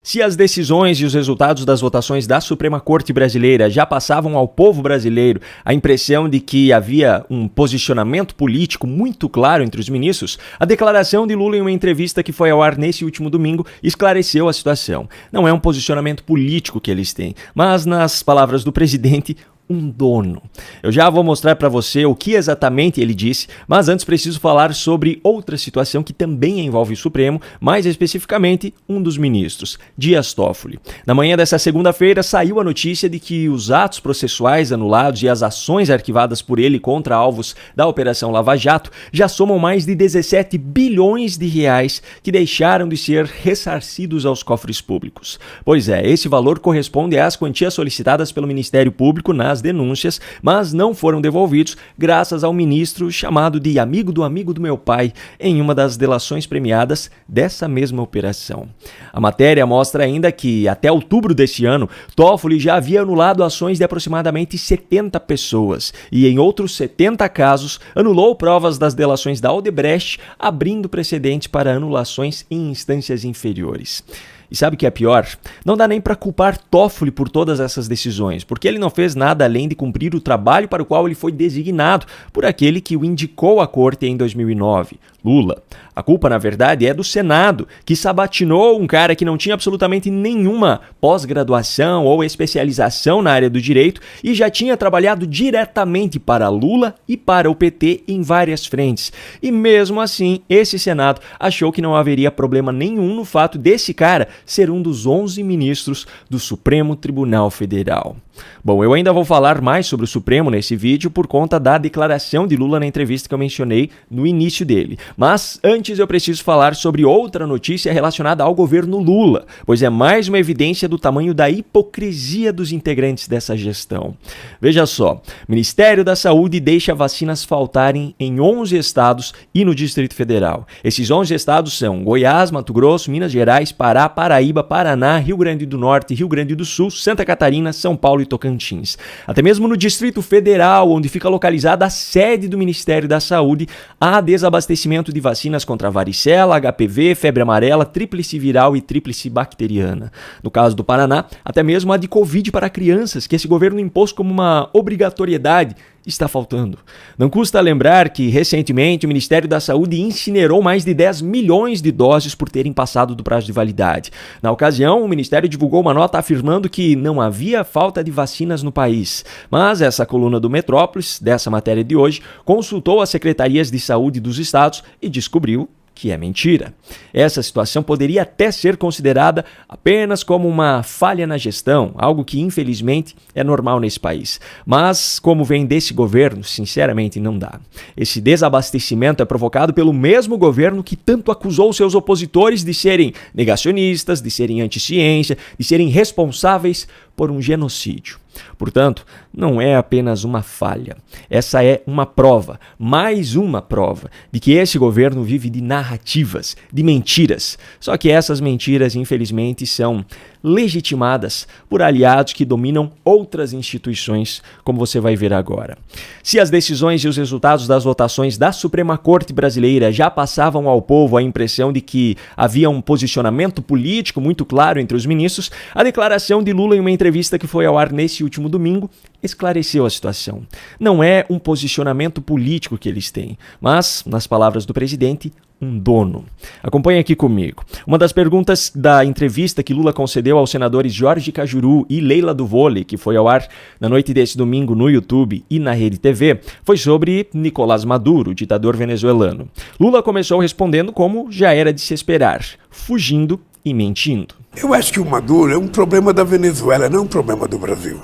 Se as decisões e os resultados das votações da Suprema Corte Brasileira já passavam ao povo brasileiro a impressão de que havia um posicionamento político muito claro entre os ministros, a declaração de Lula em uma entrevista que foi ao ar nesse último domingo esclareceu a situação. Não é um posicionamento político que eles têm, mas, nas palavras do presidente, um dono. Eu já vou mostrar para você o que exatamente ele disse, mas antes preciso falar sobre outra situação que também envolve o Supremo, mais especificamente um dos ministros, Dias Toffoli. Na manhã dessa segunda-feira saiu a notícia de que os atos processuais anulados e as ações arquivadas por ele contra alvos da Operação Lava Jato já somam mais de 17 bilhões de reais que deixaram de ser ressarcidos aos cofres públicos. Pois é, esse valor corresponde às quantias solicitadas pelo Ministério Público nas denúncias, mas não foram devolvidos graças ao ministro chamado de amigo do meu pai em uma das delações premiadas dessa mesma operação. A matéria mostra ainda que até outubro deste ano, Toffoli já havia anulado ações de aproximadamente 70 pessoas e em outros 70 casos anulou provas das delações da Odebrecht, abrindo precedente para anulações em instâncias inferiores. E sabe o que é pior? Não dá nem para culpar Toffoli por todas essas decisões, porque ele não fez nada além de cumprir o trabalho para o qual ele foi designado por aquele que o indicou à corte em 2009, Lula. A culpa, na verdade, é do Senado, que sabatinou um cara que não tinha absolutamente nenhuma pós-graduação ou especialização na área do direito e já tinha trabalhado diretamente para Lula e para o PT em várias frentes. E mesmo assim, esse Senado achou que não haveria problema nenhum no fato desse cara ser um dos 11 ministros do Supremo Tribunal Federal. Bom, eu ainda vou falar mais sobre o Supremo nesse vídeo por conta da declaração de Lula na entrevista que eu mencionei no início dele. Mas antes eu preciso falar sobre outra notícia relacionada ao governo Lula, pois é mais uma evidência do tamanho da hipocrisia dos integrantes dessa gestão. Veja só, o Ministério da Saúde deixa vacinas faltarem em 11 estados e no Distrito Federal. Esses 11 estados são Goiás, Mato Grosso, Minas Gerais, Pará, Paraíba, Paraná, Rio Grande do Norte, Rio Grande do Sul, Santa Catarina, São Paulo e Tocantins. Até mesmo no Distrito Federal, onde fica localizada a sede do Ministério da Saúde, há desabastecimento de vacinas contra varicela, HPV, febre amarela, tríplice viral e tríplice bacteriana. No caso do Paraná, até mesmo a de Covid para crianças, que esse governo impôs como uma obrigatoriedade, está faltando. Não custa lembrar que, recentemente, o Ministério da Saúde incinerou mais de 10 milhões de doses por terem passado do prazo de validade. Na ocasião, o Ministério divulgou uma nota afirmando que não havia falta de vacinas no país. Mas essa coluna do Metrópolis, dessa matéria de hoje, consultou as secretarias de saúde dos estados e descobriu que é mentira. Essa situação poderia até ser considerada apenas como uma falha na gestão, algo que infelizmente é normal nesse país. Mas, como vem desse governo, sinceramente não dá. Esse desabastecimento é provocado pelo mesmo governo que tanto acusou seus opositores de serem negacionistas, de serem anti-ciência, de serem responsáveis por um genocídio. Portanto, não é apenas uma falha. Essa é uma prova, mais uma prova, de que esse governo vive de narrativas, de mentiras. Só que essas mentiras, infelizmente, são legitimadas por aliados que dominam outras instituições, como você vai ver agora. Se as decisões e os resultados das votações da Suprema Corte Brasileira já passavam ao povo a impressão de que havia um posicionamento político muito claro entre os ministros, a declaração de Lula em uma entrevista que foi ao ar nesse último domingo esclareceu a situação. Não é um posicionamento político que eles têm, mas, nas palavras do presidente, um dono. Acompanhe aqui comigo. Uma das perguntas da entrevista que Lula concedeu aos senadores Jorge Cajuru e Leila do Vôlei, que foi ao ar na noite desse domingo no YouTube e na Rede TV, foi sobre Nicolás Maduro, ditador venezuelano. Lula começou respondendo como já era de se esperar, fugindo e mentindo. Eu acho que o Maduro é um problema da Venezuela, não um problema do Brasil.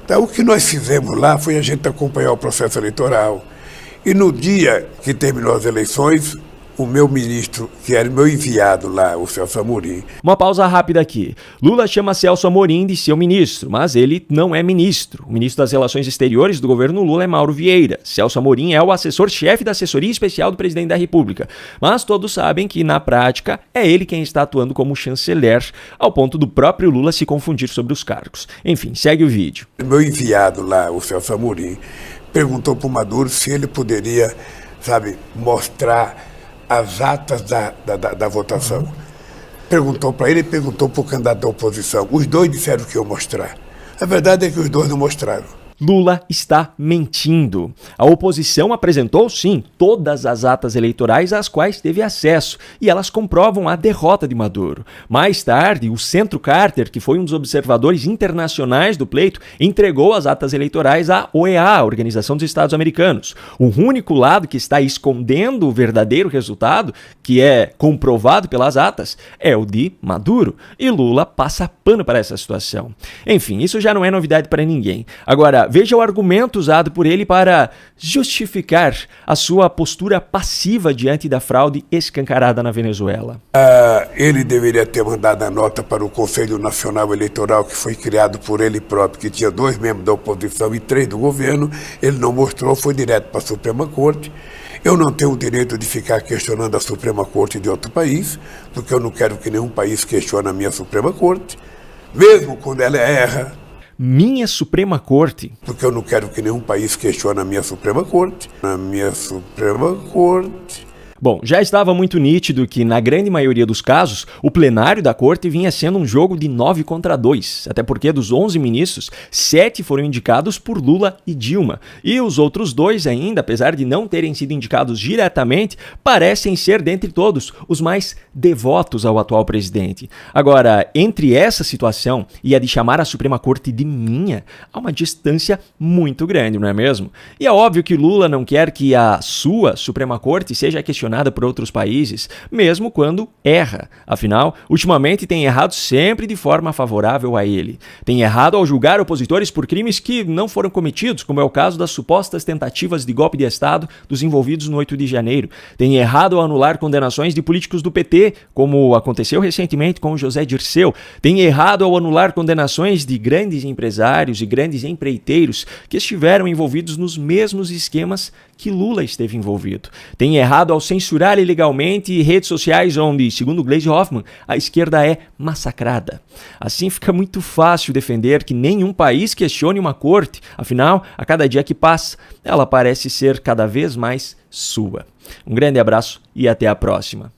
Então, o que nós fizemos lá foi a gente acompanhar o processo eleitoral. E no dia que terminou as eleições, o meu ministro, que era meu enviado lá, o Celso Amorim. Uma pausa rápida aqui. Lula chama Celso Amorim de seu ministro, mas ele não é ministro. O ministro das Relações Exteriores do governo Lula é Mauro Vieira. Celso Amorim é o assessor-chefe da assessoria especial do presidente da República. Mas todos sabem que, na prática, é ele quem está atuando como chanceler, ao ponto do próprio Lula se confundir sobre os cargos. Enfim, segue o vídeo. Meu enviado lá, o Celso Amorim, perguntou para o Maduro se ele poderia, mostrar as atas da votação. perguntou para ele e perguntou para o candidato da oposição. Os dois disseram que iam mostrar. A verdade é que os dois não mostraram. Lula está mentindo. A oposição apresentou, sim, todas as atas eleitorais às quais teve acesso, e elas comprovam a derrota de Maduro. Mais tarde, o Centro Carter, que foi um dos observadores internacionais do pleito, entregou as atas eleitorais à OEA, a Organização dos Estados Americanos. O único lado que está escondendo o verdadeiro resultado, que é comprovado pelas atas, é o de Maduro. E Lula passa pano para essa situação. Enfim, isso já não é novidade para ninguém. Agora, veja o argumento usado por ele para justificar a sua postura passiva diante da fraude escancarada na Venezuela. Ele deveria ter mandado a nota para o Conselho Nacional Eleitoral, que foi criado por ele próprio, que tinha 2 membros da oposição e 3 do governo. Ele não mostrou, foi direto para a Suprema Corte. Eu não tenho o direito de ficar questionando a Suprema Corte de outro país, porque eu não quero que nenhum país questione a minha Suprema Corte, mesmo quando ela erra. Minha Suprema Corte. Porque eu não quero que nenhum país questione a minha Suprema Corte. A minha Suprema Corte. Bom, já estava muito nítido que, na grande maioria dos casos, o plenário da corte vinha sendo um jogo de 9 contra 2, até porque dos 11 ministros, 7 foram indicados por Lula e Dilma, e os outros 2 ainda, apesar de não terem sido indicados diretamente, parecem ser, dentre todos, os mais devotos ao atual presidente. Agora, entre essa situação e a de chamar a Suprema Corte de minha, há uma distância muito grande, não é mesmo? E é óbvio que Lula não quer que a sua Suprema Corte seja questionada por outros países, mesmo quando erra. Afinal, ultimamente tem errado sempre de forma favorável a ele. Tem errado ao julgar opositores por crimes que não foram cometidos, como é o caso das supostas tentativas de golpe de Estado dos envolvidos no 8 de janeiro. Tem errado ao anular condenações de políticos do PT, como aconteceu recentemente com o José Dirceu. Tem errado ao anular condenações de grandes empresários e grandes empreiteiros que estiveram envolvidos nos mesmos esquemas que Lula esteve envolvido. Tem errado ao censurar ilegalmente redes sociais onde, segundo Gleisi Hoffmann, a esquerda é massacrada. Assim fica muito fácil defender que nenhum país questione uma corte, afinal, a cada dia que passa, ela parece ser cada vez mais sua. Um grande abraço e até a próxima.